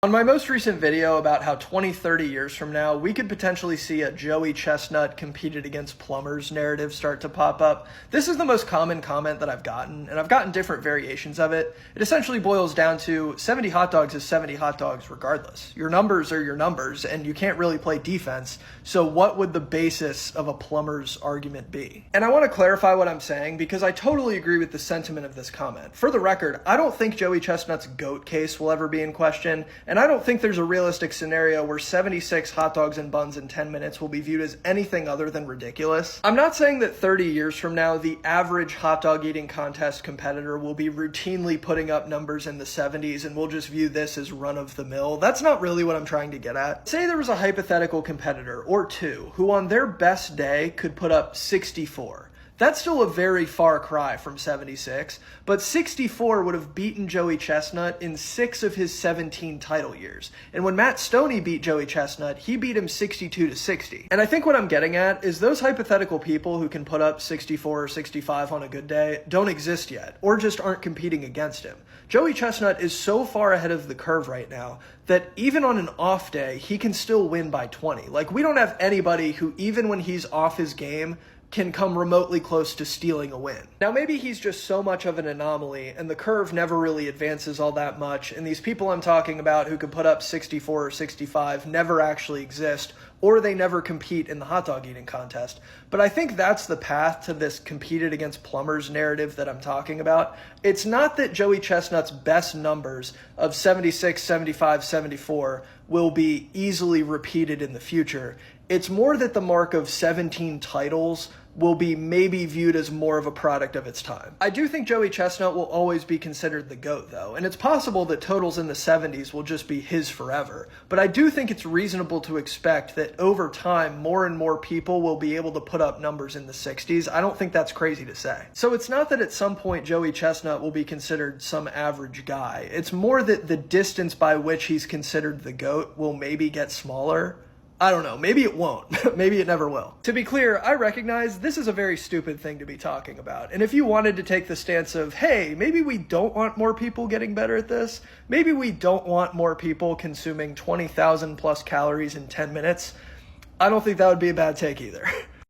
On my most recent video about how 20, 30 years from now, we could potentially see a Joey Chestnut competed against Plumbers narrative start to pop up, this is the most common comment that I've gotten, and I've gotten different variations of it. It essentially boils down to 70 hot dogs is 70 hot dogs regardless. Your numbers are your numbers, and you can't really play defense, so what would the basis of a Plumbers argument be? And I want to clarify what I'm saying because I totally agree with the sentiment of this comment. For the record, I don't think Joey Chestnut's GOAT case will ever be in question, and I don't think there's a realistic scenario where 76 hot dogs and buns in 10 minutes will be viewed as anything other than ridiculous. I'm not saying that 30 years from now, the average hot dog eating contest competitor will be routinely putting up numbers in the 70s and we'll just view this as run-of-the-mill. That's not really what I'm trying to get at. Say there was a hypothetical competitor, or two, who on their best day could put up 64. That's still a very far cry from 76, but 64 would have beaten Joey Chestnut in 6 of his 17 title years. And when Matt Stoney beat Joey Chestnut, he beat him 62-60. And I think what I'm getting at is those hypothetical people who can put up 64 or 65 on a good day don't exist yet, or just aren't competing against him. Joey Chestnut is so far ahead of the curve right now that even on an off day, he can still win by 20. Like, we don't have anybody who, even when he's off his game, can come remotely close to stealing a win. Now, maybe he's just so much of an anomaly and the curve never really advances all that much, and these people I'm talking about who could put up 64 or 65 never actually exist, or they never compete in the hot dog eating contest. But I think that's the path to this competed against Plumbers narrative that I'm talking about. It's not that Joey Chestnut's best numbers of 76, 75, 74 will be easily repeated in the future. It's more that the mark of 17 titles will be maybe viewed as more of a product of its time. I do think Joey Chestnut will always be considered the GOAT though, and it's possible that totals in the 70s will just be his forever. But I do think it's reasonable to expect that over time, more and more people will be able to put up numbers in the 60s. I don't think that's crazy to say. So it's not that at some point Joey Chestnut will be considered some average guy. It's more that the distance by which he's considered the GOAT will maybe get smaller. I don't know, maybe it won't, maybe it never will. To be clear, I recognize this is a very stupid thing to be talking about, and if you wanted to take the stance of, hey, maybe we don't want more people getting better at this, maybe we don't want more people consuming 20,000 plus calories in 10 minutes, I don't think that would be a bad take either.